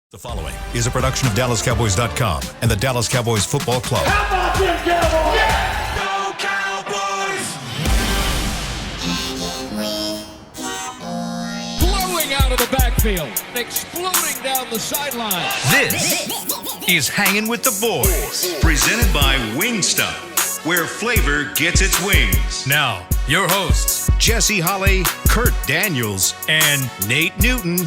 The following is a production of DallasCowboys.com and the Dallas Cowboys Football Club. How about them Cowboys? Yeah! Go Cowboys! Blowing out of the backfield, exploding down the sideline. This is Hangin' with the Boys, presented by Wingstop, where flavor gets its wings. Now, your hosts, Jesse Holley, Kurt Daniels, and Nate Newton.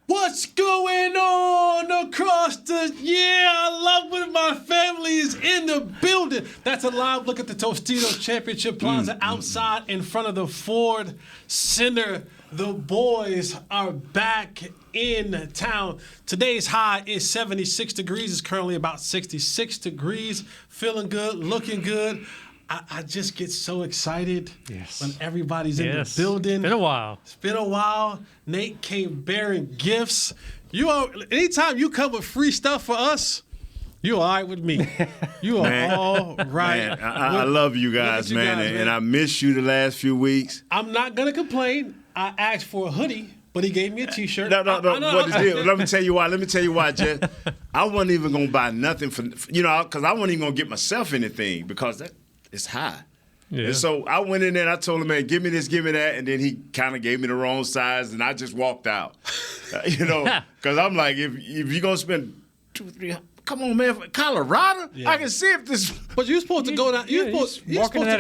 What's going on across the I love when my family is in the building. That's a live look at the Tostitos Championship Plaza outside in front of the Ford Center. The boys are back in town. Today's high is 76 degrees. It's currently about 66 degrees. Feeling good, looking good. I just get so excited when everybody's in the building. It's been a while. Nate came bearing gifts. Anytime you come with free stuff for us, you all right with me. You are all right. Man, I love you guys, man, and I miss you the last few weeks. I'm not going to complain. I asked for a hoodie, but he gave me a T-shirt. No. What is it? Let me tell you why, Jess. I wasn't even going to buy nothing because I wasn't even going to get myself anything because it's high. Yeah. And so I went in there and I told him, man, give me this, give me that. And then he kind of gave me the wrong size and I just walked out. Because I'm like, if you're going to spend $200-300, come on, man, Colorado? Yeah. I can see if this. But you're supposed to go down. You're supposed to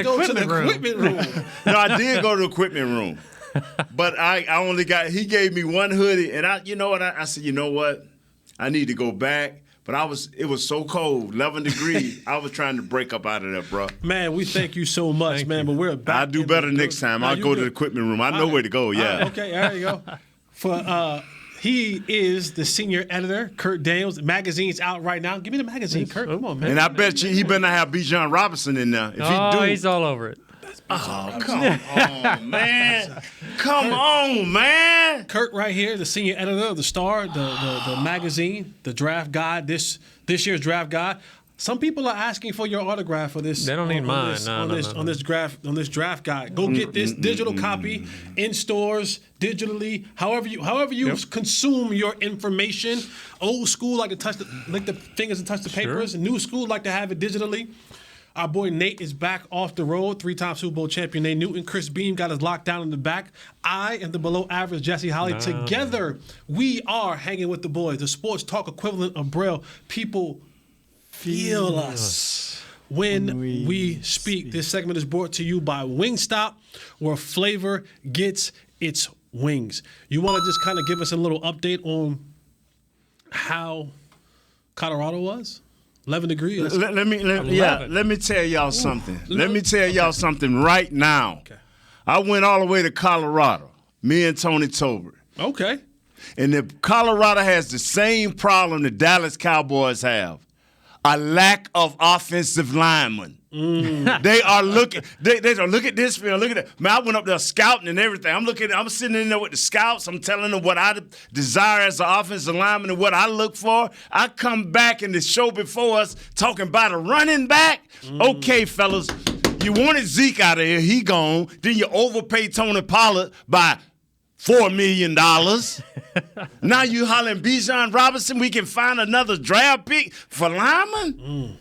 go to the equipment room. No, I did go to the equipment room. But I only he gave me one hoodie. And I said, you know what? I need to go back. But it was so cold, 11 degrees. I was trying to break up out of there, bro. Man, we thank you so much, man. But we're back. I'll do better next time. I'll go to the equipment room. I know where to go, yeah. Right, okay, there you go. He is the senior editor, Kurt Daniels. The magazine's out right now. Give me the magazine, Kurt. Come on, man. And I bet you he better not have Bijan Robinson in there. If he do, he's all over it. Oh, come on, man. Come on, man. Kurt right here, the senior editor of The Star, the magazine, the draft guide, this year's draft guide. Some people are asking for your autograph for this. They don't need mine. On this draft guide. Go get this digital copy in stores, digitally, however you consume your information. Old school like to lick the fingers and touch the papers. Sure. New school like to have it digitally. Our boy Nate is back off the road. 3-time Super Bowl champion Nate Newton. Chris Beam got us locked down in the back. I am the below average Jesse Holley. Together, we are hanging with the boys. The sports talk equivalent of Braille. People feel us when we speak. This segment is brought to you by Wingstop, where flavor gets its wings. You want to just kind of give us a little update on how Colorado was? 11 degrees. Let me tell y'all something. Let me tell y'all something right now. Okay. I went all the way to Colorado, me and Tony Tolbert. Okay. And if Colorado has the same problem the Dallas Cowboys have, a lack of offensive linemen. They are looking. They don't look at this field. Look at that. Man, I went up there scouting and everything. I'm sitting in there with the scouts. I'm telling them what I desire as an offensive lineman and what I look for. I come back in the show before us talking about a running back. Okay, fellas, you wanted Zeke out of here. He gone. Then you overpaid Tony Pollard by $4 million. Now you hollering Bijan Robinson. We can find another draft pick for lineman.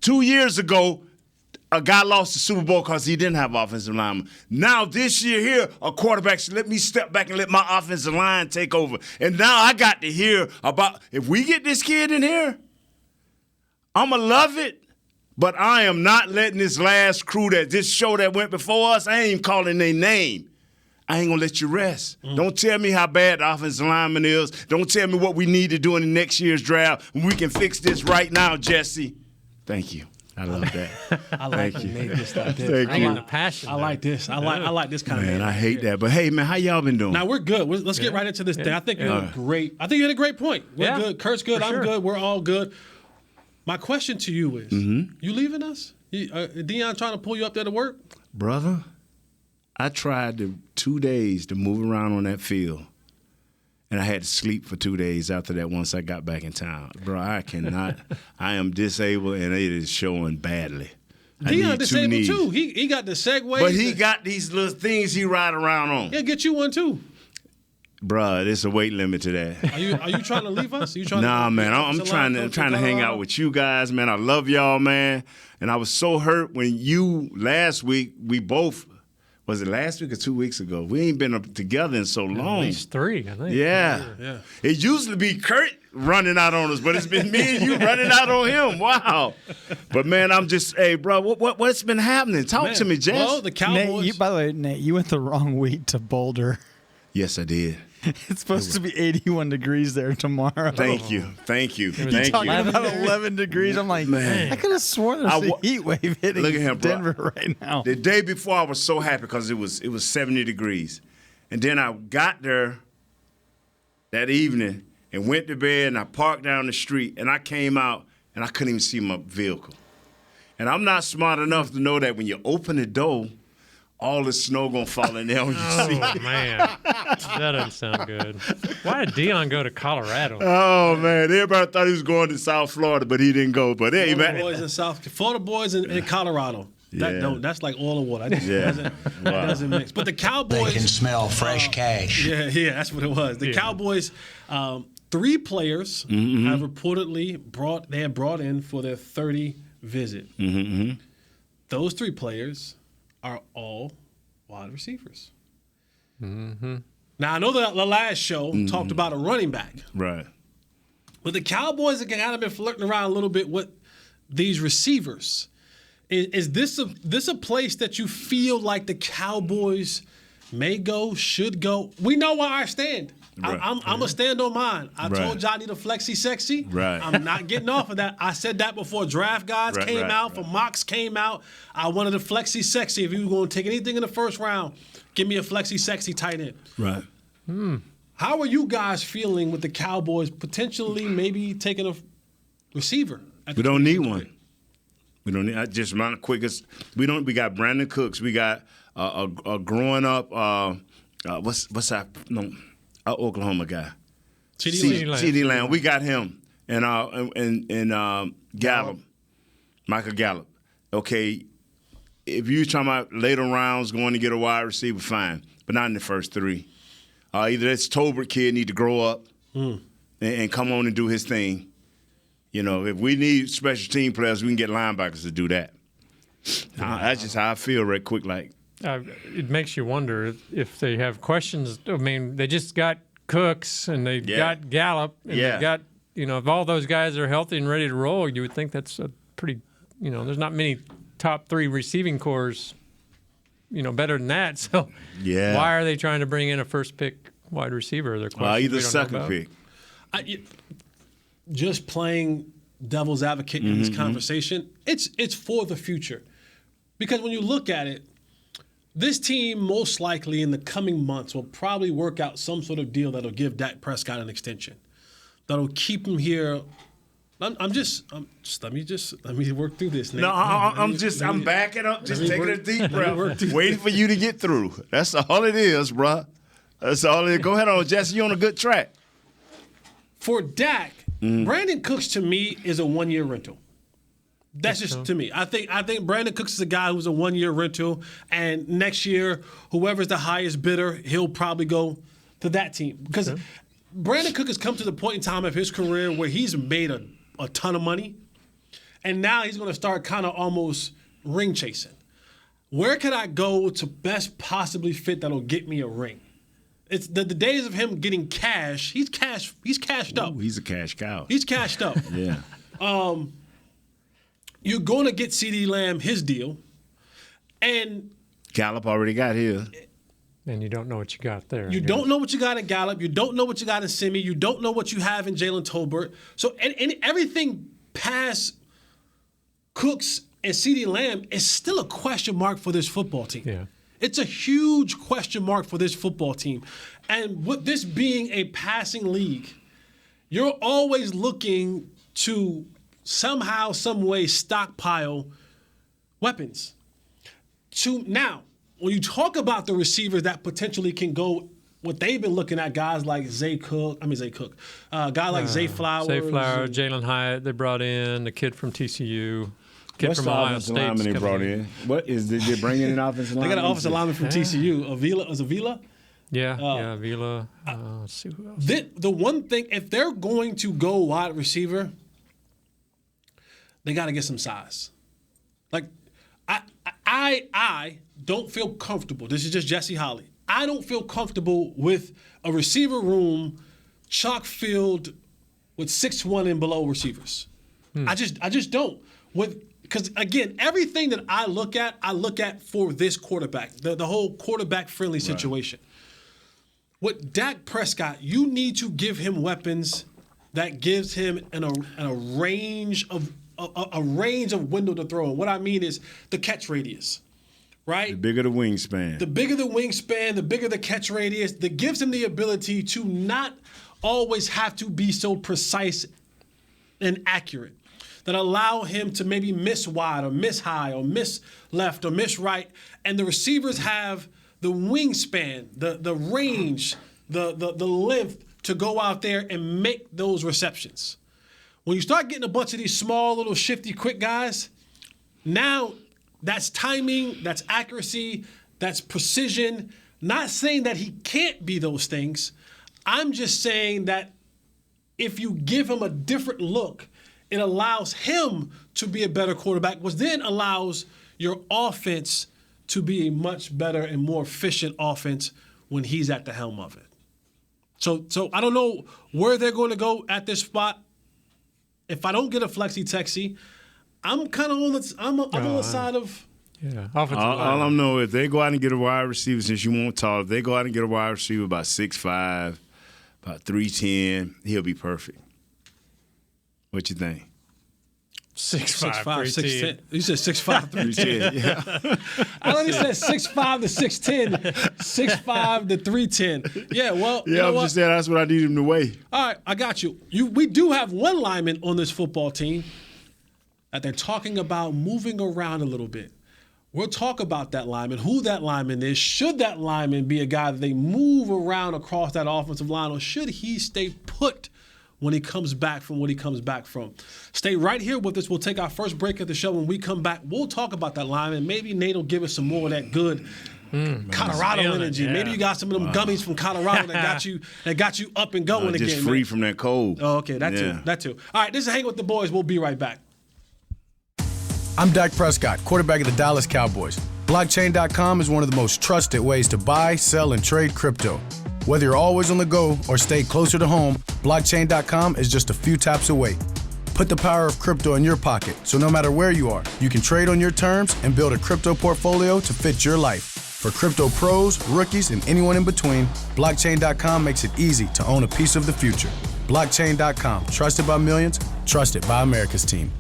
2 years ago, a guy lost the Super Bowl because he didn't have offensive lineman. Now this year here, a quarterback should let me step back and let my offensive line take over. And now I got to hear about if we get this kid in here, I'm going to love it. But I am not letting this last crew this show that went before us, I ain't even calling their name. I ain't going to let you rest. Don't tell me how bad the offensive lineman is. Don't tell me what we need to do in the next year's draft. We can fix this right now, Jesse. Thank you. I love that. I like you. Thank I you. got passion. I like this. I like this kind of man. I hate that. But hey, man, how y'all been doing? Now we're good. Let's get right into this thing. I think you had a great. I think you had a great point. We're good. Kurt's good. I'm good. We're all good. My question to you is: you leaving us? Deion trying to pull you up there to work, brother? I tried 2 days to move around on that field, And I had to sleep for 2 days after that once I got back in town. Bro, I cannot. I am disabled, and it is showing badly. Deion disabled too. He got the Segway. But he got these little things he ride around on. He'll get you one too. Bruh, there's a weight limit to that. Are you trying to leave us? Are you trying Nah, to, man, I'm trying to hang out with you guys, man. I love y'all, man. And I was so hurt when last week, we both, was it last week or 2 weeks ago? We ain't been together in so long. At least 3, I think. Yeah. It usually be Kurt running out on us, but it's been me and you running out on him. Wow. But, man, I'm just, hey, bro, what's been happening? Talk to me, Jess. Well, the Cowboys. By the way, Nate, you went the wrong week to Boulder. Yes, I did. It's supposed to be 81 degrees there tomorrow. Thank you. Talking about 11 degrees. I'm like, man, I could have sworn there's a heat wave hitting Look at him, bro. Denver right now. The day before, I was so happy because it was 70 degrees. And then I got there that evening and went to bed, and I parked down the street, and I came out, and I couldn't even see my vehicle. And I'm not smart enough to know that when you open the door, all the snow gonna fall in there on your seat. Oh, man. That doesn't sound good. Why did Deion go to Colorado? Oh, man. Everybody thought he was going to South Florida, but he didn't go. But hey, Florida man. boys in Florida boys in Colorado. That's like oil and water. That doesn't mix. But the Cowboys. They can smell fresh cash. Yeah, that's what it was. The Cowboys, 3 players have reportedly brought in for their 30 visit. Those 3 players are all wide receivers. Now, I know that the last show talked about a running back. Right. But the Cowboys have kind of been flirting around a little bit with these receivers. Is this a place that you feel like the Cowboys may go, should go? We know where I stand. Right. I'm going to stand on mine. I Right. told you I need a flexi sexy. Right. I'm not getting off of that. I said that before draft guys came out, for mocks came out. I wanted a flexi sexy. If you were going to take anything in the first round, give me a flexi sexy tight end. Right. How are you guys feeling with the Cowboys potentially maybe taking a receiver? We don't need one. We don't need. I just run the quickest. We got Brandon Cooks. We got a growing up. What's that? No, Oklahoma guy. CeeDee Lamb. We got him and Gallup, Michael Gallup. Okay, if you're talking about later rounds going to get a wide receiver, fine, but not in the first 3. Either this Tolbert kid need to grow up and come on and do his thing. You know, if we need special team players, we can get linebackers to do that. That's just how I feel right quick. Like It makes you wonder if they have questions. I mean, they just got Cooks and they got Gallup and they got, if all those guys are healthy and ready to roll, you would think that's a pretty, there's not many top 3 receiving cores, better than that. So why are they trying to bring in a first pick wide receiver? Their either second pick. Just playing devil's advocate in this conversation, it's for the future. Because when you look at it, this team most likely in the coming months will probably work out some sort of deal that'll give Dak Prescott an extension. That'll keep him here. Let me work through this. Nate. No, I'm backing up, just taking a deep breath, waiting for you to get through. That's all it is, bruh. That's all it is. Go ahead on, Jesse. You're on a good track. For Dak, Brandon Cooks to me is a 1-year rental. That's just to me. I think Brandon Cooks is a guy who's a 1-year rental, and next year, whoever's the highest bidder, he'll probably go to that team. Because Brandon Cook has come to the point in time of his career where he's made a ton of money, and now he's going to start kind of almost ring chasing. Where can I go to best possibly fit that'll get me a ring? It's the days of him getting cash. He's cashed up. He's a cash cow. He's cashed up. Yeah. You're going to get CeeDee Lamb his deal, and Gallup already got his. And you don't know what you got there. You don't know what you got in Gallup. You don't know what you got in Simi. You don't know what you have in Jalen Tolbert. So and everything past Cooks and CeeDee Lamb is still a question mark for this football team. Yeah. It's a huge question mark for this football team. And with this being a passing league, you're always looking to somehow, some way stockpile weapons. Now, when you talk about the receivers that potentially can go what they've been looking at, guys like Zay Flowers. Zay Flowers, Jalen Hyatt they brought in, the kid from TCU. Kid What's from the Ohio offensive State lineman they brought in? What is they bring in an offensive lineman? They got an offensive lineman from TCU. Avila? Yeah, Vila. Let's see who else. The one thing, if they're going to go wide receiver, they got to get some size. Like, I don't feel comfortable. This is just Jesse Holley. I don't feel comfortable with a receiver room chock filled with 6'1" and below receivers. I just don't. Because again, everything that I look at for this quarterback, the whole quarterback friendly situation. Right. With Dak Prescott, you need to give him weapons that gives him a range of window to throw. And what I mean is the catch radius, right? The bigger the wingspan. The bigger the wingspan, the bigger the catch radius, that gives him the ability to not always have to be so precise and accurate, that allow him to maybe miss wide or miss high or miss left or miss right. And the receivers have the wingspan, the range, the length to go out there and make those receptions. When you start getting a bunch of these small, little shifty, quick guys, now that's timing, that's accuracy, that's precision. Not saying that he can't be those things. I'm just saying that if you give him a different look, it allows him to be a better quarterback, which then allows your offense to be a much better and more efficient offense when he's at the helm of it. So I don't know where they're going to go at this spot. If I don't get a flexi texie, I'm kind of on the side of. Yeah, all I know, if they go out and get a wide receiver, since you won't tall, if they go out and get a wide receiver about 6'5", about 310, he'll be perfect. What you think? 6'5", 6'10". You said 6'5", 310. Yeah. I thought he said 6'5" to 6'10", 6'5" to 310. Yeah, well, yeah, you know I'm just saying that's what I need him to weigh. All right, I got you. We do have one lineman on this football team that they're talking about moving around a little bit. We'll talk about that lineman, who that lineman is. Should that lineman be a guy that they move around across that offensive line, or should he stay put when he comes back from what he comes back from? Stay right here with us. We'll take our first break of the show. When we come back, we'll talk about that lineman. Maybe Nate will give us some more of that good Colorado energy. Yeah. Maybe you got some of them gummies from Colorado that got you up and going again. Just free from that cold. Oh, okay, that too. All right, this is Hangin with the Boys. We'll be right back. I'm Dak Prescott, quarterback of the Dallas Cowboys. Blockchain.com is one of the most trusted ways to buy, sell, and trade crypto. Whether you're always on the go or stay closer to home, Blockchain.com is just a few taps away. Put the power of crypto in your pocket, so no matter where you are, you can trade on your terms and build a crypto portfolio to fit your life. For crypto pros, rookies, and anyone in between, Blockchain.com makes it easy to own a piece of the future. Blockchain.com, trusted by millions, trusted by America's team.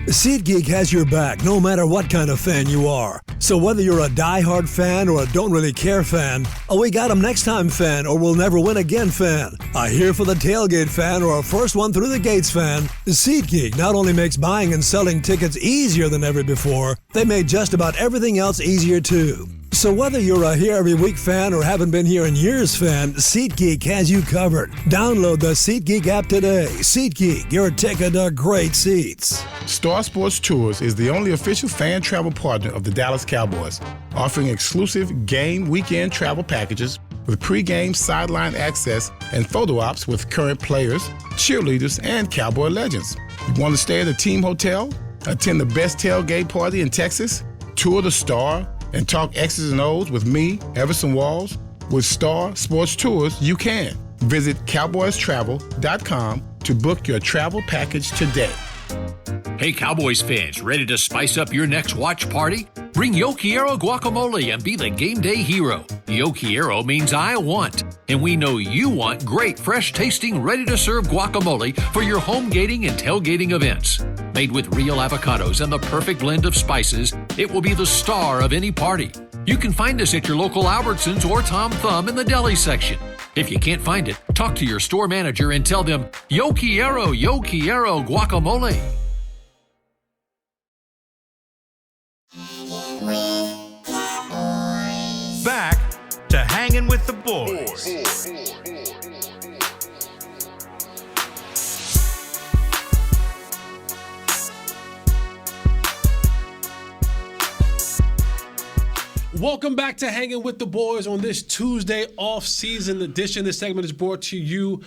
SeatGeek has your back no matter what kind of fan you are. So whether you're a diehard fan or a don't really care fan, a we got 'em next time fan or we'll never win again fan, a here for the tailgate fan or a first one through the gates fan, SeatGeek not only makes buying and selling tickets easier than ever before, they made just about everything else easier too. So whether you're a here every week fan or haven't been here in years fan, SeatGeek has you covered. Download the SeatGeek app today. SeatGeek, your ticket to great seats. Star Sports Tours is the only official fan travel partner of the Dallas Cowboys, offering exclusive game weekend travel packages with pre-game sideline access and photo ops with current players, cheerleaders, and Cowboy legends. You want to stay at a team hotel, attend the best tailgate party in Texas, tour the Star, and talk X's and O's with me, Everson Walls? With Star Sports Tours, you can. Visit cowboystravel.com to book your travel package today. Hey Cowboys fans, ready to spice up your next watch party? Bring Yo Quiero guacamole and be the game day hero. Yo Quiero means I want, and we know you want great, fresh-tasting, ready-to-serve guacamole for your home gating and tailgating events. Made with real avocados and the perfect blend of spices, it will be the star of any party. You can find us at your local Albertsons or Tom Thumb in the deli section. If you can't find it, talk to your store manager and tell them, Yo Quiero guacamole. Back to Hangin' with the Boys. Welcome back to Hanging with the Boys on this Tuesday off-season edition. This segment is brought to you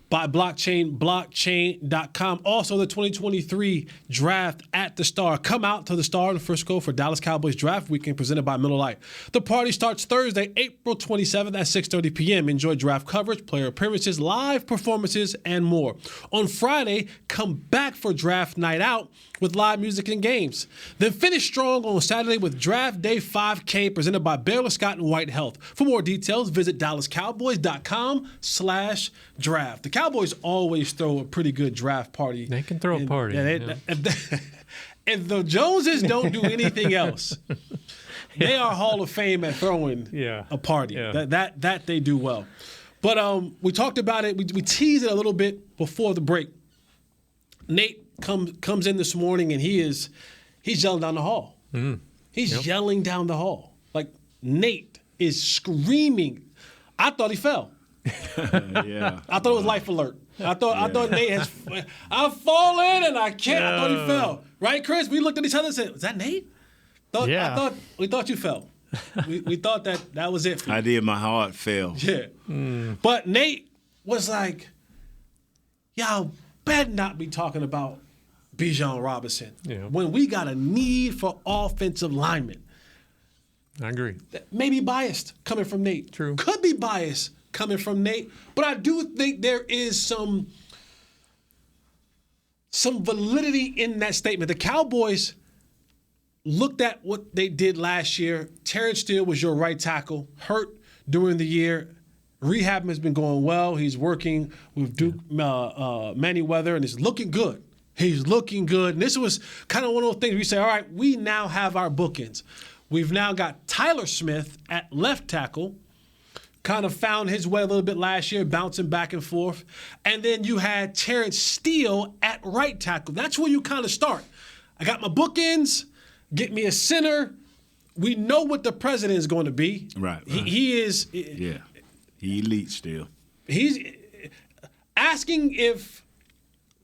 by blockchain.com. Also, the 2023 draft at the Star. Come out to the Star in Frisco for Dallas Cowboys Draft Weekend presented by Miller Lite. The party starts Thursday, April 27th at 6:30 p.m. Enjoy draft coverage, player appearances, live performances, and more. On Friday, come back for draft night out with live music and games. Then finish strong on Saturday with Draft Day 5K presented by Baylor Scott and White Health. For more details, visit DallasCowboys.com/draft. The Cowboys always throw a pretty good draft party. They can throw a party. If the Joneses don't do anything else, they are Hall of Fame at throwing a party. Yeah. That they do well. But we talked about it. We teased it a little bit before the break. Nate comes in this morning and he's yelling down the hall. He's yelling down the hall. Like Nate is screaming. I thought he fell. Yeah. I thought it was life alert. I thought Nate has. I've fallen and I can't. I thought he fell. Right, Chris? We looked at each other and said, "Was that Nate?" We thought you fell. we thought that was it for you. I did. My heart fell. Yeah. But Nate was like, "Y'all better not be talking about Bijan Robinson when we got a need for offensive linemen." I agree. That may be biased coming from Nate. True. Could be biased coming from Nate, but I do think there is some validity in that statement. The Cowboys looked at what they did last year. Terrence Steele was your right tackle, hurt during the year. Rehab has been going well. He's working with Duke Manny Weather, and it's looking good. He's looking good. And this was kind of one of those things we say, all right, we now have our bookends. We've now got Tyler Smith at left tackle, kind of found his way a little bit last year, bouncing back and forth. And then you had Terrence Steele at right tackle. That's where you kind of start. I got my bookends, get me a center. We know what the president is going to be. Right. He is. Yeah. He elite still. He's asking if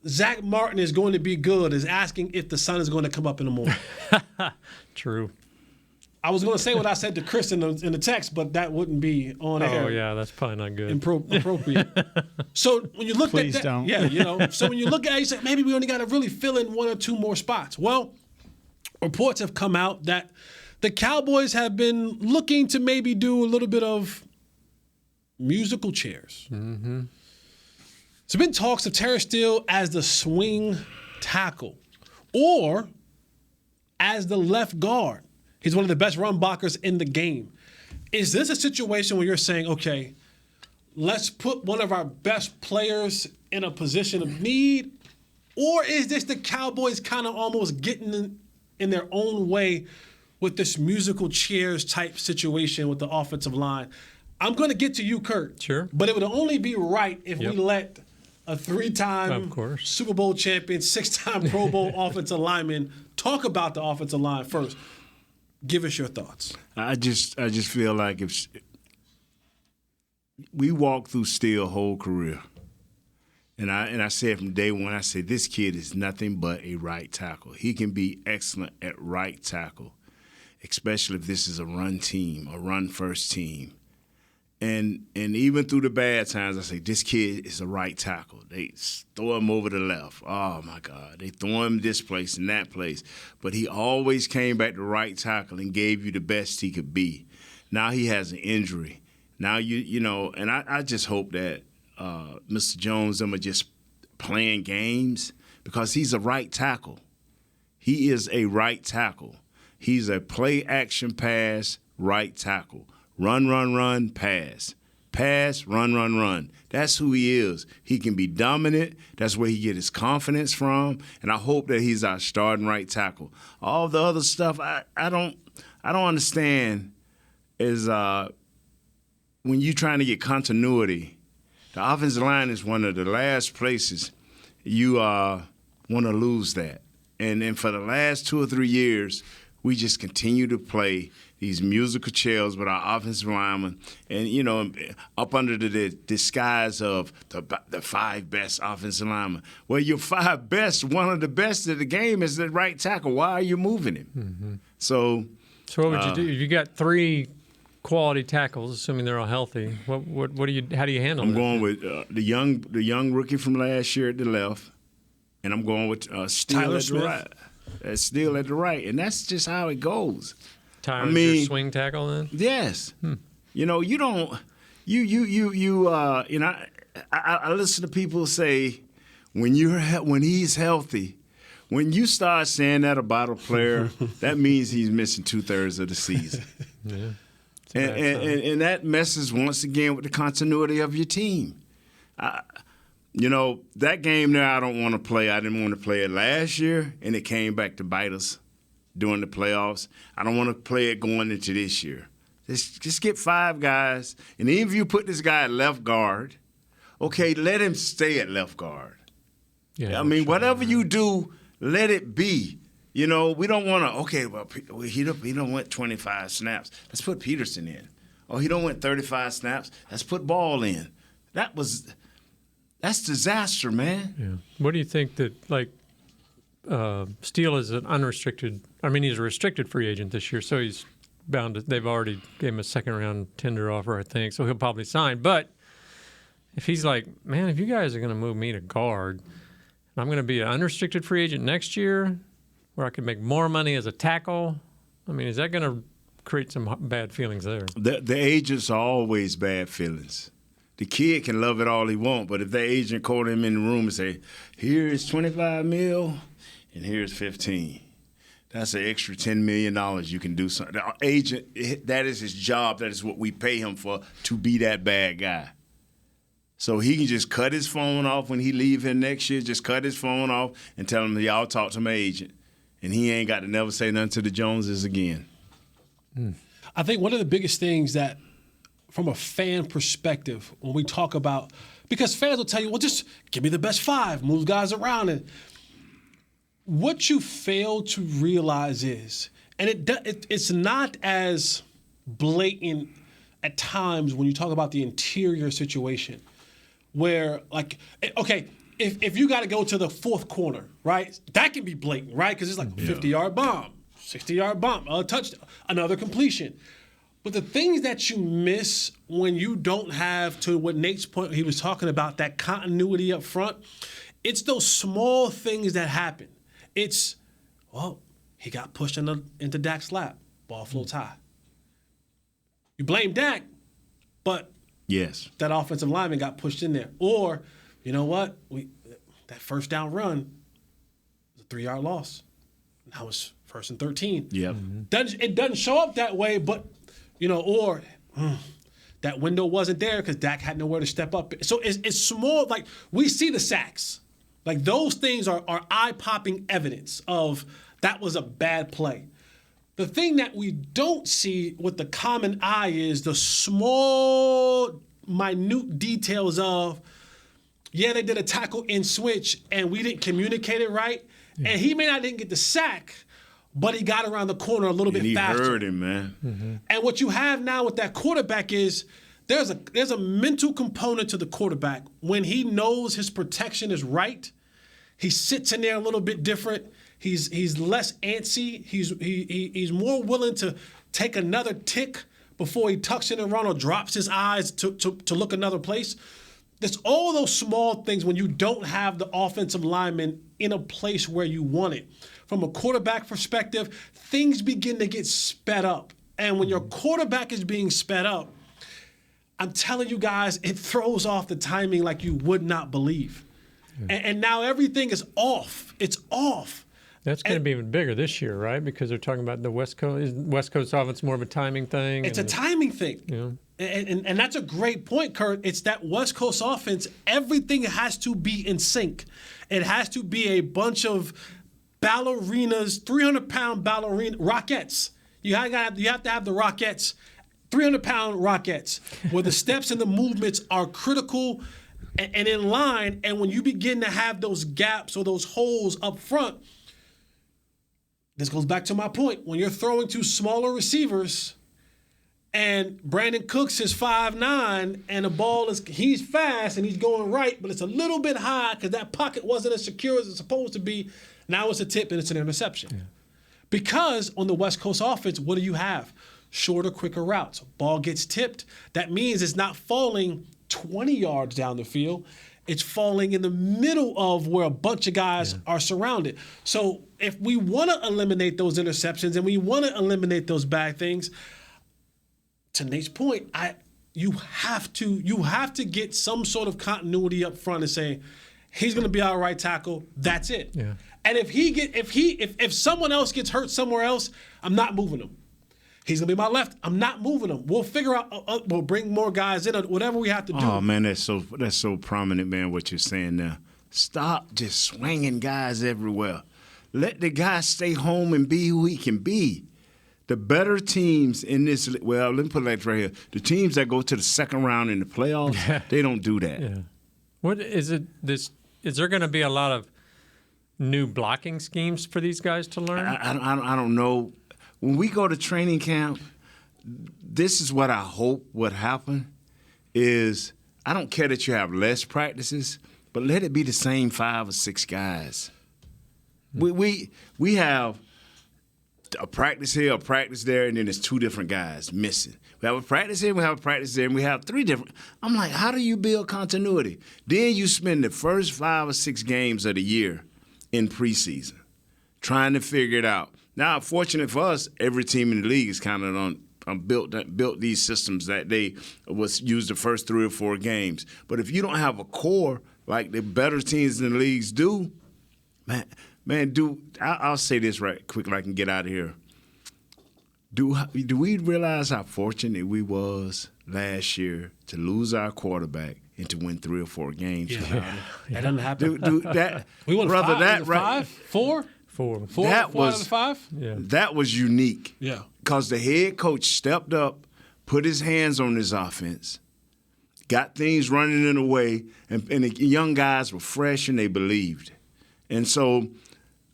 Zach Martin is going to be good is asking if the sun is going to come up in the morning. True. I was going to say what I said to Chris in the text, but that wouldn't be on air. Oh, yeah, that's probably not good. Appropriate. So when you look Please at that, don't. yeah, so when you look at it, you say, maybe we only got to really fill in one or two more spots. Well, reports have come out that the Cowboys have been looking to maybe do a little bit of musical chairs. Mm-hmm. There's been talks of Terrence Steele as the swing tackle or as the left guard. He's one of the best run blockers in the game. Is this a situation where you're saying, okay, let's put one of our best players in a position of need? Or is this the Cowboys kind of almost getting in their own way with this musical chairs type situation with the offensive line? I'm going to get to you, Kurt. Sure. But it would only be right if we let a 3-time Super Bowl champion, 6-time Pro Bowl offensive lineman talk about the offensive line first. Give us your thoughts. I just feel like if we walked through Steele's whole career, and I said from day one, I said this kid is nothing but a right tackle. He can be excellent at right tackle, especially if this is a run team, a run first team. And even through the bad times, I say, this kid is a right tackle. They throw him over the left. Oh, my God. They throw him this place and that place. But he always came back to right tackle and gave you the best he could be. Now he has an injury. Now, you know, and I just hope that Mr. Jones and them are just playing games because he's a right tackle. He is a right tackle. He's a play-action pass right tackle. Run, pass. Pass, run. That's who he is. He can be dominant. That's where he get his confidence from. And I hope that he's our starting right tackle. All the other stuff, I don't understand is when you're trying to get continuity, the offensive line is one of the last places you want to lose that. And for the last 2 or 3 years, we just continue to play these musical chairs with our offensive linemen, and you know, up under the disguise of the 5 best offensive linemen. Well, your 5 best, one of the best of the game is the right tackle. Why are you moving him? Mm-hmm. So So what would you do? You got 3 quality tackles, assuming they're all healthy. How do you handle I'm that? going with the young rookie from last year at the left, and I'm going with Steele Tyler at Smith. the right. Steele at the right, and that's just how it goes. Tyler's your swing tackle then? Yes. You know, you don't. I listen to people say when he's healthy. When you start saying that about a player, that means he's missing 2/3 of the season. Yeah. And that messes once again with the continuity of your team. That game there I don't want to play. I didn't want to play it last year, and it came back to bite us during the playoffs. I don't want to play it going into this year. Just get 5 guys, and even if you put this guy at left guard, okay, let him stay at left guard. Yeah, I mean, whatever you do, let it be. We don't want to, he don't went 25 snaps. Let's put Peterson in. Oh, he don't went 35 snaps. Let's put Ball in. That's disaster, man. Yeah. What do you think that, Steele is an unrestricted – he's a restricted free agent this year, so he's bound to – they've already gave him a second-round tender offer, I think, so he'll probably sign. But if he's like, man, if you guys are going to move me to guard – I'm going to be an unrestricted free agent next year where I could make more money as a tackle. Is that going to create some bad feelings there? The agents are always bad feelings. The kid can love it all he wants, but if the agent called him in the room and say, here's $25 million and here's 15, that's an extra $10 million you can do something. The agent, that is his job. That is what we pay him for, to be that bad guy. So he can just cut his phone off when he leave here next year, just cut his phone off and tell him, y'all talk to my agent. And he ain't got to never say nothing to the Joneses again. I think one of the biggest things that, from a fan perspective, when we talk about, because fans will tell you, well, just give me the best 5, move guys around. And what you fail to realize is, and it's not as blatant at times when you talk about the interior situation, where, if you got to go to the 4th corner, right, that can be blatant, right? Because it's like a 50-yard bomb, 60-yard bomb, a touchdown, another completion. But the things that you miss when you don't have, to what Nate's point, he was talking about, that continuity up front, it's those small things that happen. It's, he got pushed into Dak's lap, ball floats high. You blame Dak, but yes, that offensive lineman got pushed in there. Or, you know what? That first down run was a 3-yard loss. Now it's 1st and 13. Yep. It doesn't show up that way, but, that window wasn't there because Dak had nowhere to step up. So it's small. We see the sacks. Those things are eye-popping evidence of that was a bad play. The thing that we don't see with the common eye is the small, minute details of, they did a tackle in switch and we didn't communicate it right. Yeah. And he didn't get the sack, but he got around the corner a little bit faster. He heard him, man. Mm-hmm. And what you have now with that quarterback is there's a mental component to the quarterback. When he knows his protection is right, he sits in there a little bit different. He's less antsy. He's more willing to take another tick before he tucks in and run or drops his eyes to look another place. There's all those small things when you don't have the offensive lineman in a place where you want it. From a quarterback perspective, things begin to get sped up. And when your quarterback is being sped up, I'm telling you guys, it throws off the timing like you would not believe. And now everything is off. It's off. That's going to be even bigger this year, right? Because they're talking about the West Coast offense more of a timing thing. It's a timing thing. Yeah. And that's a great point, Kurt. It's that West Coast offense. Everything has to be in sync. It has to be a bunch of ballerinas, 300-pound ballerina Rockettes. You have to have the Rockettes, 300-pound Rockettes, where the steps and the movements are critical and in line. And when you begin to have those gaps or those holes up front, this goes back to my point. When you're throwing to smaller receivers and Brandon Cooks is 5'9", and the ball he's fast and he's going right, but it's a little bit high because that pocket wasn't as secure as it's supposed to be. Now it's a tip and it's an interception. Yeah. Because on the West Coast offense, what do you have? Shorter, quicker routes. Ball gets tipped. That means it's not falling 20 yards down the field. It's falling in the middle of where a bunch of guys are surrounded. So if we want to eliminate those interceptions and we want to eliminate those bad things, to Nate's point, you have to get some sort of continuity up front and say, he's going to be our right tackle. That's it. Yeah. And if someone else gets hurt somewhere else, I'm not moving him. He's going to be my left. I'm not moving him. We'll figure out, we'll bring more guys in, or whatever we have to do. Oh, man, that's so prominent, man, what you're saying there. Stop just swinging guys everywhere. Let the guy stay home and be who he can be. The better teams in this – well, let me put it like right here. The teams that go to the second round in the playoffs, they don't do that. Yeah. What is it – is there going to be a lot of new blocking schemes for these guys to learn? I don't know. When we go to training camp, this is what I hope would happen is I don't care that you have less practices, but let it be the same 5 or 6 guys. We have a practice here, a practice there, and then there's 2 different guys missing. We have a practice here, we have a practice there, and we have 3 different. I'm like, how do you build continuity? Then you spend the first 5 or 6 games of the year in preseason trying to figure it out. Now, fortunate for us, every team in the league is kind of built these systems that they was used the first 3 or 4 games. But if you don't have a core like the better teams in the leagues do, I'll say this right quick, I can get out of here. Do we realize how fortunate we was last year to lose our quarterback and to win 3 or 4 games? Yeah. That doesn't happen. We won 5, 4? 4 out of 5? Yeah. That was unique. Yeah. Because the head coach stepped up, put his hands on his offense, got things running in a way, and the young guys were fresh and they believed. And so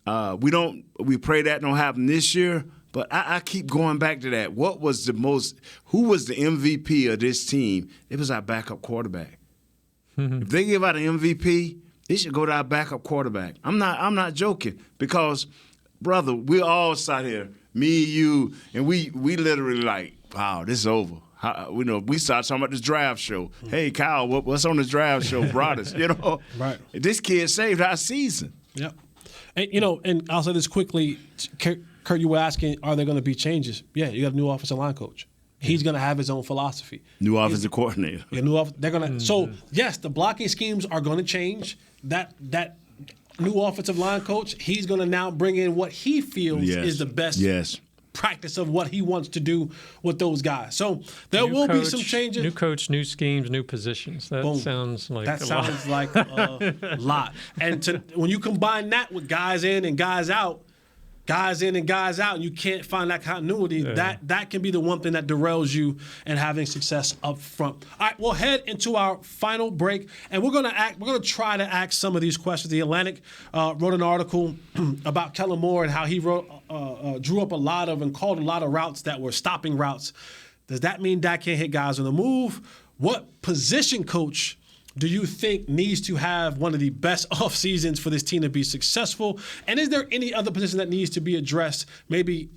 we pray that don't happen this year, but I keep going back to that. Who was the MVP of this team? It was our backup quarterback. If they give out an MVP, it should go to our backup quarterback. I'm not joking because, brother, we all sat here, me, you, and we literally like, wow, this is over. We started talking about this draft show. Hey, Kyle, what's on the draft show? Brought us, Right. This kid saved our season. Yep. And, and I'll say this quickly. Kurt, you were asking, are there going to be changes? Yeah, you got a new offensive line coach. He's going to have his own philosophy. New offensive coordinator. Yeah, they're going to. So yes, the blocking schemes are going to change. That new offensive line coach, he's going to now bring in what he feels is the best practice of what he wants to do with those guys. So there will be some changes. New coach, new schemes, new positions. That sounds like a lot. And when you combine that with guys in and guys out, and you can't find that continuity, that can be the one thing that derails you in having success up front. All right, we'll head into our final break, and we're gonna try to ask some of these questions. The Atlantic wrote an article about Kellen Moore and how he drew up a lot of and called a lot of routes that were stopping routes. Does that mean Dak can't hit guys on the move? What position coach do you think needs to have one of the best off seasons for this team to be successful? And is there any other position that needs to be addressed, maybe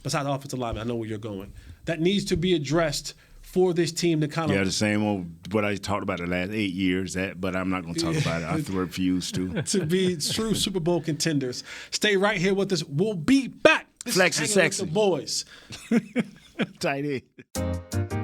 besides the offensive lineman, I know where you're going, that needs to be addressed for this team to kind of... Yeah, the same old, what I talked about the last 8 years, but I'm not going to talk about it. I refuse to. To be true Super Bowl contenders. Stay right here with us. We'll be back. This Flex is and Hangin' Sexy. With the boys. Tight end.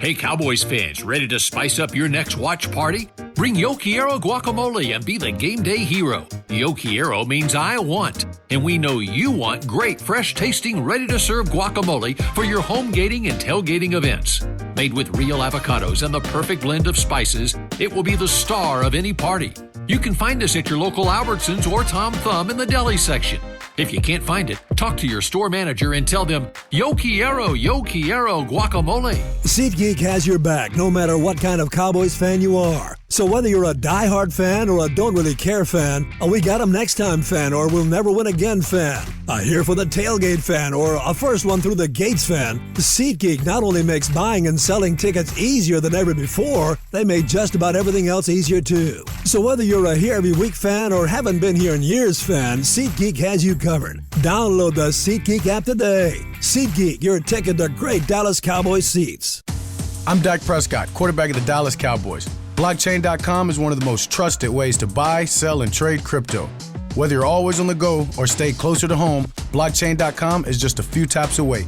Hey, Cowboys fans, ready to spice up your next watch party? Bring Yo Quiero guacamole and be the game day hero. Yo Quiero means I want, and we know you want great, fresh-tasting, ready-to-serve guacamole for your home gating and tailgating events. Made with real avocados and the perfect blend of spices, it will be the star of any party. You can find us at your local Albertsons or Tom Thumb in the deli section. If you can't find it, talk to your store manager and tell them, Yo Quiero guacamole. SeatGeek has your back no matter what kind of Cowboys fan you are. So whether you're a diehard fan or a don't really care fan, a we got 'em next time fan or we'll never win again fan, a here for the tailgate fan or a first one through the gates fan, SeatGeek not only makes buying and selling tickets easier than ever before, they made just about everything else easier too. So whether you're a here every week fan or haven't been here in years fan, SeatGeek has you covered. Download Download the SeatGeek app today. SeatGeek, your ticket to great Dallas Cowboys seats. I'm Dak Prescott, quarterback of the Dallas Cowboys. Blockchain.com is one of the most trusted ways to buy, sell, and trade crypto. Whether you're always on the go or stay closer to home, Blockchain.com is just a few taps away.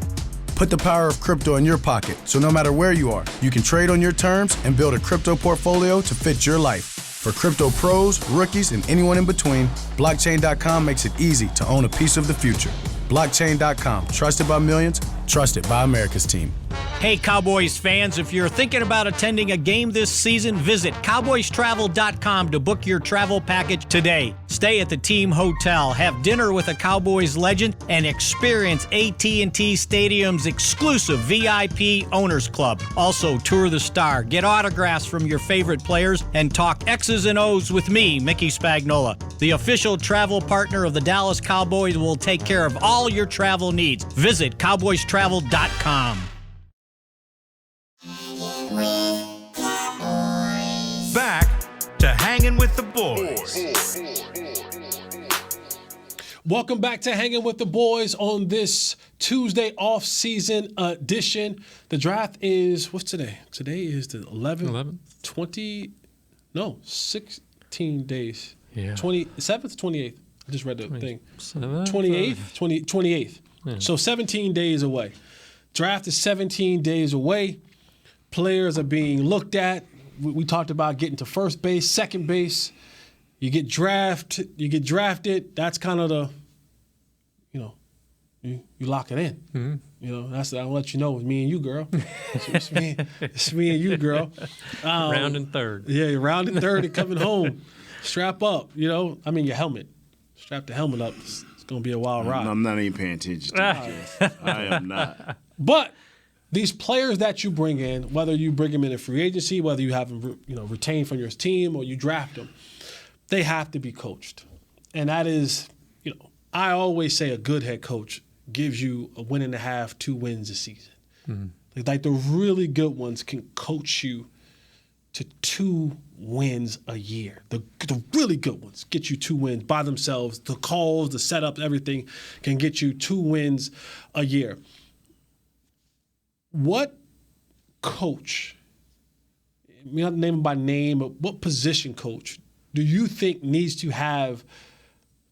Put the power of crypto in your pocket, so no matter where you are, you can trade on your terms and build a crypto portfolio to fit your life. For crypto pros, rookies, and anyone in between, Blockchain.com makes it easy to own a piece of the future. Blockchain.com, trusted by millions, trusted by America's team. Hey, Cowboys fans, if you're thinking about attending a game this season, visit cowboystravel.com to book your travel package today. Stay at the team hotel, have dinner with a Cowboys legend, and experience AT&T Stadium's exclusive VIP Owners Club. Also, tour the Star, get autographs from your favorite players, and talk X's and O's with me, Mickey Spagnola. The official travel partner of the Dallas Cowboys will take care of all your travel needs. Visit cowboystravel.com. Back to Hanging with the Boys. Welcome back to Hanging with the Boys on this Tuesday off-season edition. The draft is, what's today? Today is the 11th. 16 days. Yeah. 27th, 28th. I just read the thing. 28th? 28th. Yeah. So 17 days away. Draft is 17 days away. Players are being looked at. We talked about getting to first base, second base. You get drafted. That's kind of the, you lock it in. Mm-hmm. I'll let you know it's me and you, girl. It's me and you, girl. Round and third. Yeah, round and third and coming home. Strap up, your helmet. Strap the helmet up. It's going to be a wild ride. I'm not even paying attention to this. I am not. But these players that you bring in, whether you bring them in a free agency, whether you have them retained from your team or you draft them, they have to be coached. And that is, I always say a good head coach gives you a 1.5, 2 wins a season. Mm-hmm. Like the really good ones can coach you to 2 wins a year. The really good ones get you 2 wins by themselves. The calls, the setup, everything can get you 2 wins a year. What coach, not name him by name, but what position coach do you think needs to have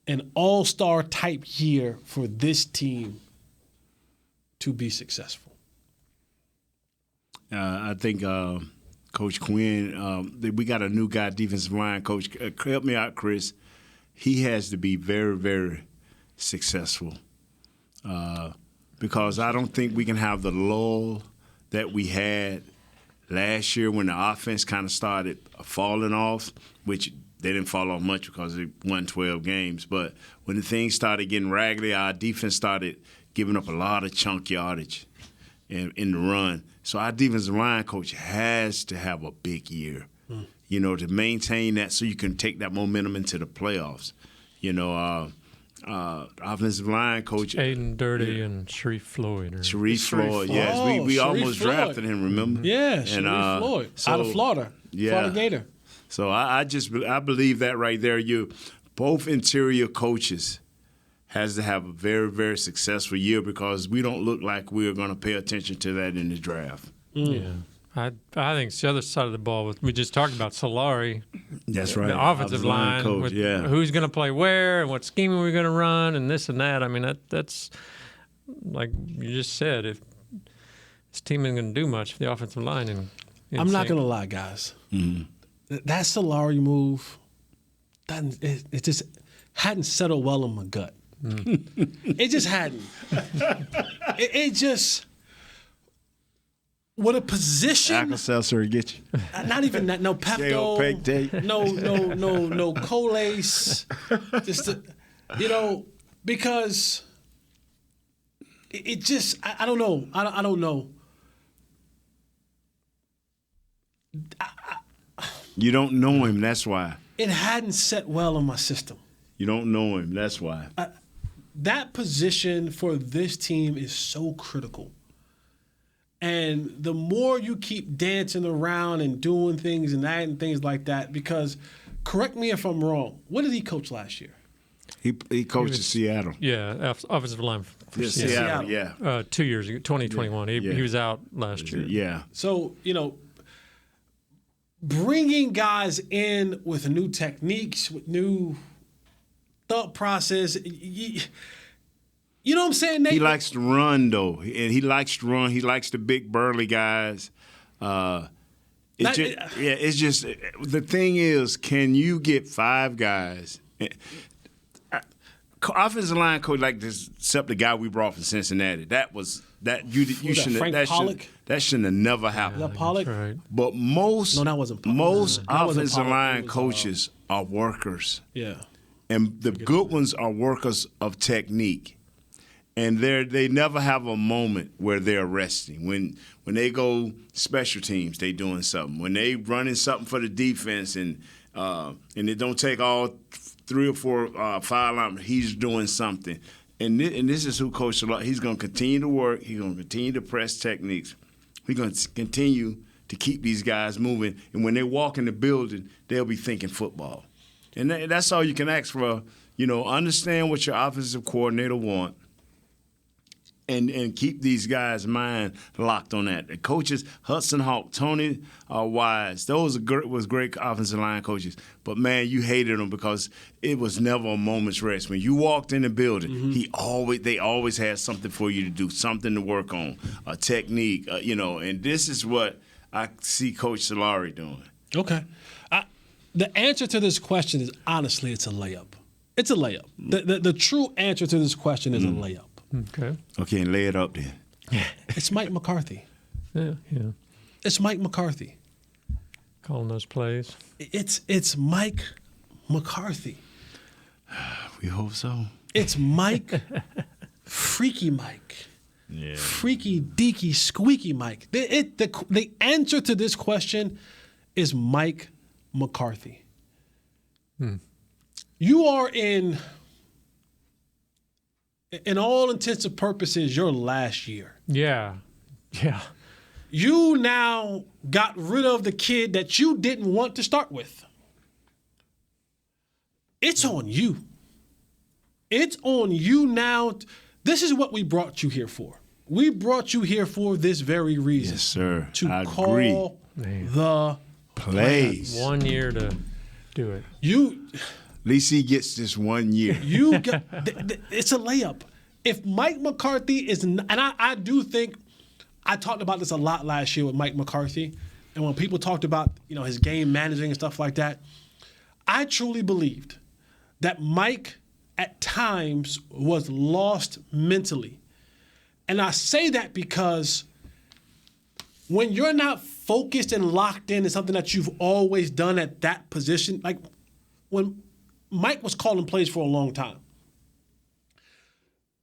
an all-star type year for this team to be successful? I think Coach Quinn, we got a new guy, defensive line coach. Help me out, Chris. He has to be very, very successful because I don't think we can have the lull that we had last year when the offense kind of started falling off, which they didn't fall off much because they won 12 games. But when the things started getting raggedy, our defense started giving up a lot of chunk yardage in the run. So our defensive line coach has to have a big year, to maintain that so you can take that momentum into the playoffs. Offensive line coach Aiden Dirty and Sharif Floyd. Sharif Floyd, yes. We almost drafted him, remember? Yeah, Sharif Floyd, out of Florida. Yeah. Florida Gator. So I believe that right there. Both interior coaches has to have a very, very successful year because we don't look like we're going to pay attention to that in the draft. Yeah. I think it's the other side of the ball. We just talked about Solari. That's right. The offensive line coach, with yeah. Who's going to play where and what scheme are we going to run and this and that. I mean, that's like you just said, if this team isn't going to do much for the offensive line. I'm not going to lie, guys. Mm-hmm. That Solari move, it just hadn't settled well in my gut. It just hadn't. It just, with a position. Alka-Seltzer will get you. Not even that. No Pepto. No Colace. Just, because it just, I don't know. I don't know. You don't know him, that's why. It hadn't set well in my system. You don't know him, that's why. That position for this team is so critical. And the more you keep dancing around and doing things and things like that, because, correct me if I'm wrong, what did he coach last year? He coached in Seattle. Yeah, offensive line for Seattle. Yeah. 2 years ago, 2021. He was out last year. Yeah. So, bringing guys in with new techniques, with new thought process, you know what I'm saying, Nate? He likes to run, though. And he likes to run. He likes the big, burly guys. It's just the thing is, can you get 5 guys? Offensive line coach like this, except the guy we brought from Cincinnati. You shouldn't. That shouldn't have never happened. Was that Pollock? Right. But most offensive line Pollock. coaches are workers. Yeah. And the good ones are workers of technique. And they never have a moment where they're resting. When they go special teams, they doing something. When they running something for the defense and it don't take all 3 or 4 foul linemen, he's doing something. And this is who Coach Solari, he's going to continue to work. He's going to continue to press techniques. He's going to continue to keep these guys moving. And when they walk in the building, they'll be thinking football. And that's all you can ask for. Understand what your offensive coordinator want. And keep these guys' mind locked on that. The coaches, Hudson Hawk, Tony Wise, those was great offensive line coaches. But, man, you hated them because it was never a moment's rest. When you walked in the building, they always had something for you to do, something to work on, a technique, And this is what I see Coach Solari doing. Okay. The answer to this question is, honestly, it's a layup. It's a layup. The true answer to this question is a layup. Okay, and lay it up then. It's Mike McCarthy. Yeah. It's Mike McCarthy. Calling those plays. It's Mike McCarthy. We hope so. It's Mike, Freaky Mike. Yeah. Freaky, deaky, squeaky Mike. The answer to this question is Mike McCarthy. You are in all intents and purposes, your last year. Yeah. You now got rid of the kid that you didn't want to start with. It's on you. It's on you now. This is what we brought you here for. We brought you here for this very reason. Yes, sir. To call the plays. 1 year to do it. At least he gets this 1 year. It's a layup. If Mike McCarthy is, and I do think, I talked about this a lot last year with Mike McCarthy, and when people talked about his game managing and stuff like that, I truly believed that Mike at times was lost mentally. And I say that because when you're not focused and locked in something that you've always done at that position, like when Mike was calling plays for a long time.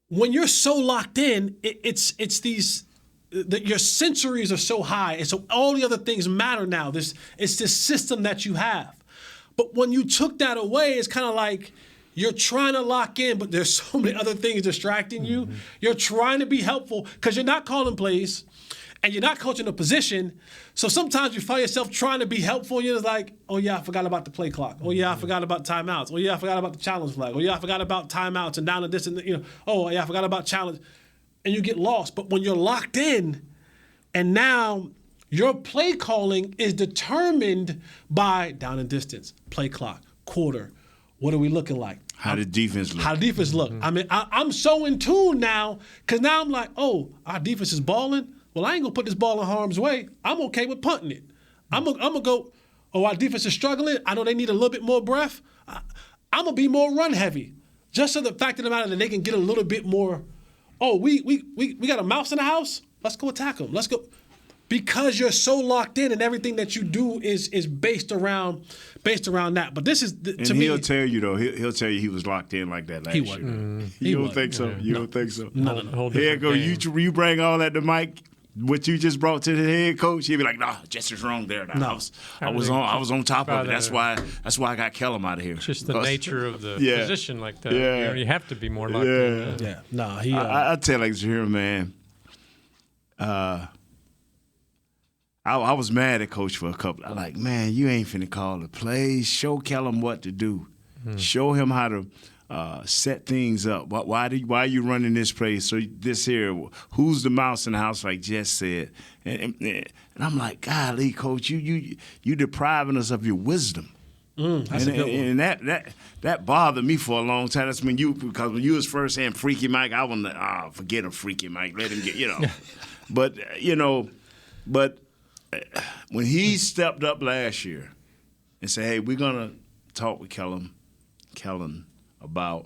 When you're so locked in, it's these your sensories are so high, and so all the other things matter now. It's this system that you have. But when you took that away, it's kind of like you're trying to lock in, but there's so many other things distracting you. You're trying to be helpful because you're not calling plays and you're not coaching a position. So sometimes you find yourself trying to be helpful and you're just like, oh yeah, I forgot about the play clock. Oh yeah, I forgot about timeouts. Oh yeah, I forgot about the challenge flag. Oh yeah, I forgot about timeouts and down and this and oh yeah, I forgot about challenge. And you get lost. But when you're locked in and now your play calling is determined by down and distance, play clock, quarter, what are we looking like? How the defense look. I mean, I'm so in tune now because now I'm like, oh, our defense is balling. Well, I ain't going to put this ball in harm's way. I'm okay with punting it. I'm going to go, oh, our defense is struggling. I know they need a little bit more breath. I'm going to be more run heavy. Just so the fact of the matter that they can get a little bit more, oh, we got a mouse in the house? Let's go attack them. Let's go. Because you're so locked in and everything that you do is based around that. But this is to me. He'll tell you though. He'll tell you he was locked in like that last year. You don't think so? You don't think so? No. Here go. You bring all that to Mike. What you just brought to the head coach, he'd be like, "Nah, Jesse's wrong there. Nah, I was on top of it. That's why I got Kellum out of here." Just the nature of the position like that. Yeah. You have to be more locked in. Yeah. Nah, I tell here, man. I was mad at Coach for a couple. I'm like, man, you ain't finna call the plays. Show Kellum what to do. Show him how to set things up. Why are you running this play? So this here, who's the mouse in the house, like Jess said? And I'm like, golly, Coach, you depriving us of your wisdom. That's a good one. And that bothered me for a long time. That's because when you was first saying Freaky Mike, I was like, forget a Freaky Mike, let him get, But when he stepped up last year and said, hey, we're gonna talk with Kellen about,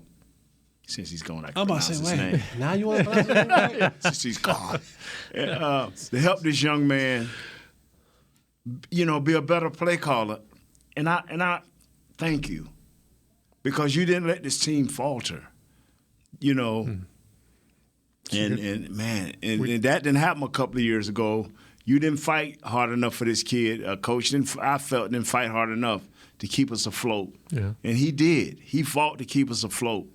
since he's gone, I can pronounce his name. Now you want to pronounce his name? Right? Since he's gone, to help this young man, be a better play caller. And I thank you, because you didn't let this team falter, And that didn't happen a couple of years ago. You didn't fight hard enough for this kid. Coach I felt didn't fight hard enough to keep us afloat. Yeah. And he did. He fought to keep us afloat.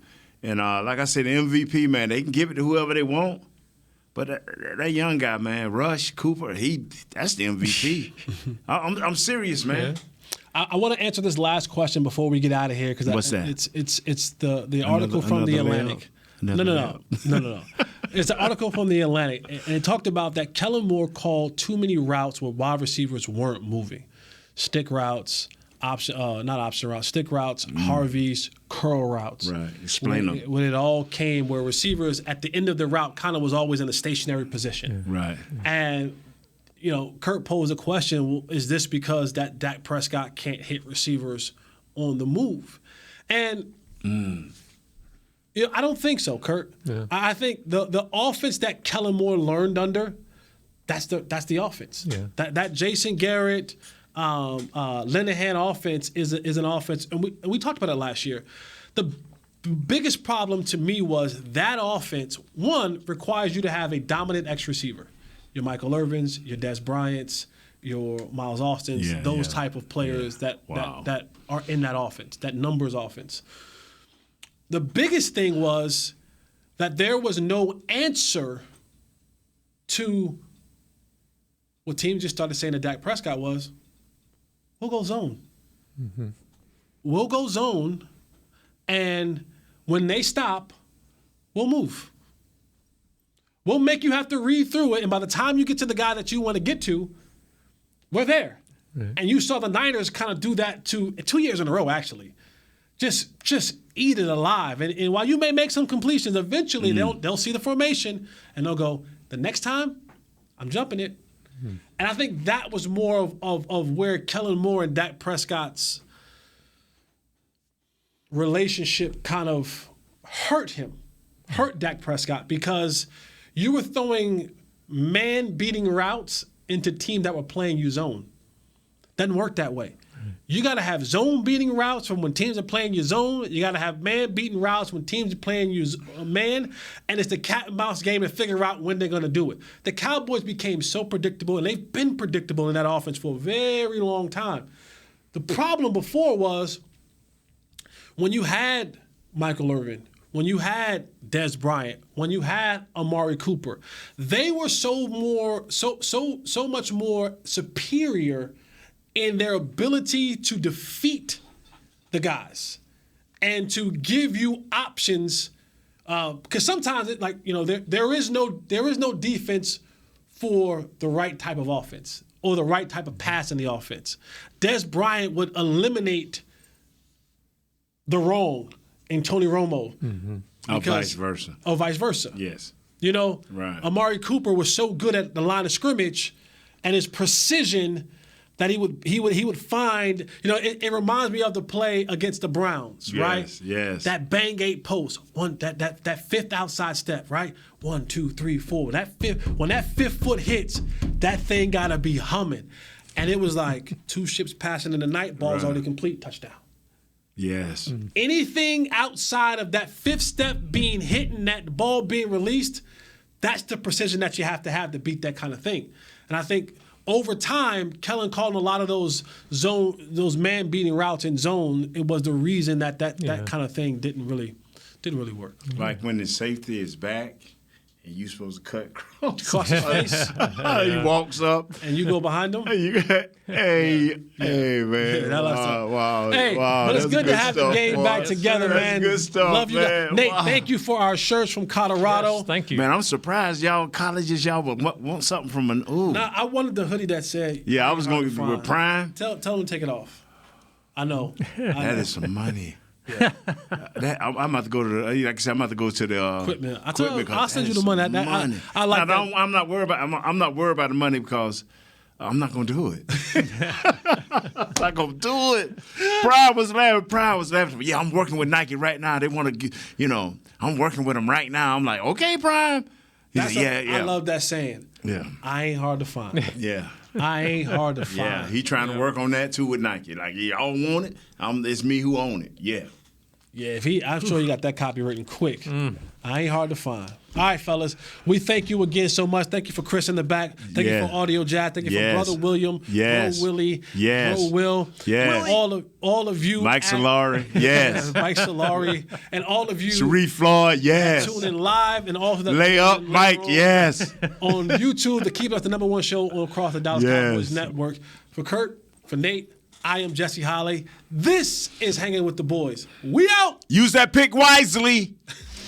And like I said, the MVP, man, they can give it to whoever they want. But that young guy, man, Rush Cooper, that's the MVP. I'm serious, man. Yeah. I want to answer this last question before we get out of here, because what's that? It's the article from the Atlantic. No. It's an article from the Atlantic, and it talked about that Kellen Moore called too many routes where wide receivers weren't moving, stick routes, not option routes, stick routes, Harveys, curl routes. Right. Explain them. When it all came where receivers at the end of the route kind of was always in a stationary position. Yeah. Right. And Kurt posed a question, well, is this because that Dak Prescott can't hit receivers on the move? And I don't think so, Kurt. Yeah. I think the offense that Kellen Moore learned under, that's the offense. Yeah. That Jason Garrett, Linehan offense is an offense, and we talked about it last year. The biggest problem to me was that offense, one, requires you to have a dominant X receiver. Your Michael Irvins, your Des Bryants, your Miles Austins, those type of players that are in that offense, that numbers offense. The biggest thing was that there was no answer to what teams just started saying to Dak Prescott was, we'll go zone. Mm-hmm. We'll go zone, and when they stop, we'll move. We'll make you have to read through it, and by the time you get to the guy that you want to get to, we're there. Right. And you saw the Niners kind of do that 2 years in a row, actually. Just eat it alive. And while you may make some completions, eventually they'll see the formation, and they'll go, the next time, I'm jumping it. Mm-hmm. And I think that was more of where Kellen Moore and Dak Prescott's relationship kind of hurt Dak Prescott, because you were throwing man-beating routes into teams that were playing you zone. Doesn't work that way. You got to have zone-beating routes from when teams are playing you zone. You got to have man-beating routes when teams are playing you man. And it's the cat and mouse game to figure out when they're going to do it. The Cowboys became so predictable, and they've been predictable in that offense for a very long time. The problem before was when you had Michael Irvin, when you had Des Bryant, when you had Amari Cooper, they were so much more superior in their ability to defeat the guys and to give you options. Because sometimes there is no defense for the right type of offense or the right type of pass in the offense. Des Bryant would eliminate the wrong in Tony Romo. Mm-hmm. Or vice versa. Or vice versa. Yes. Right. Amari Cooper was so good at the line of scrimmage and his precision that he would find, it reminds me of the play against the Browns, right? Yes. That bang 8 post, that fifth outside step, right? 1, 2, 3, 4. When that fifth foot hits, that thing gotta be humming. And it was like 2 ships passing in the night, ball's already complete, touchdown. Yes. Mm-hmm. Anything outside of that fifth step being hit and that ball being released, that's the precision that you have to beat that kind of thing. And I think over time, Kellen called a lot of those man-beating routes in zone. It was the reason that kind of thing didn't really work. Like when the safety is back and you supposed to cut Across his face. He walks up. And you go behind him? Hey, man. Wow. Hey, wow. but it's good to have the game back together, man. That's good stuff, Love you guys. man. Nate, Wow. thank you for our shirts from Colorado. Yes, thank you. Man, I'm surprised y'all colleges, y'all would want something from an ooh. Nah, I wanted the hoodie that said. Yeah, I was going to with Prime. Tell them to take it off. I know. That is some money. Yeah. I'm about to go to the, like I said, I'm about to go to the equipment. Equipment. I'll send you the money. I like now, that. I'm not worried about. I'm not worried about the money because I'm not gonna do it. I'm not gonna do it. Pride was laughing. Yeah, I'm working with Nike right now. They want to, I'm working with them right now. I'm like, okay, Prime. I love that saying. Yeah. I ain't hard to find. Yeah. I ain't hard to find. Yeah, he trying to work on that too with Nike. Like, y'all want it? It's me who own it. Yeah. Yeah, I'm sure you got that copy written quick. I ain't hard to find. All right, fellas. We thank you again so much. Thank you for Chris in the back. Thank you for Audio Jack. Thank you for Brother William. Bro Willie. Bro Will. All of you. Mike Solari. Yes. Mike Solari. And all of you. Sharif Floyd. Yes. Tune in live and also that Lay up, Mike. Yes. On YouTube to keep us the #1 show across the Dallas Cowboys network. For Kurt, for Nate, I am Jesse Holley. This is Hanging with the Boys. We out. Use that pick wisely.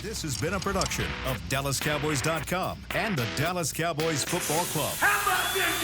This has been a production of DallasCowboys.com and the Dallas Cowboys Football Club. How about this,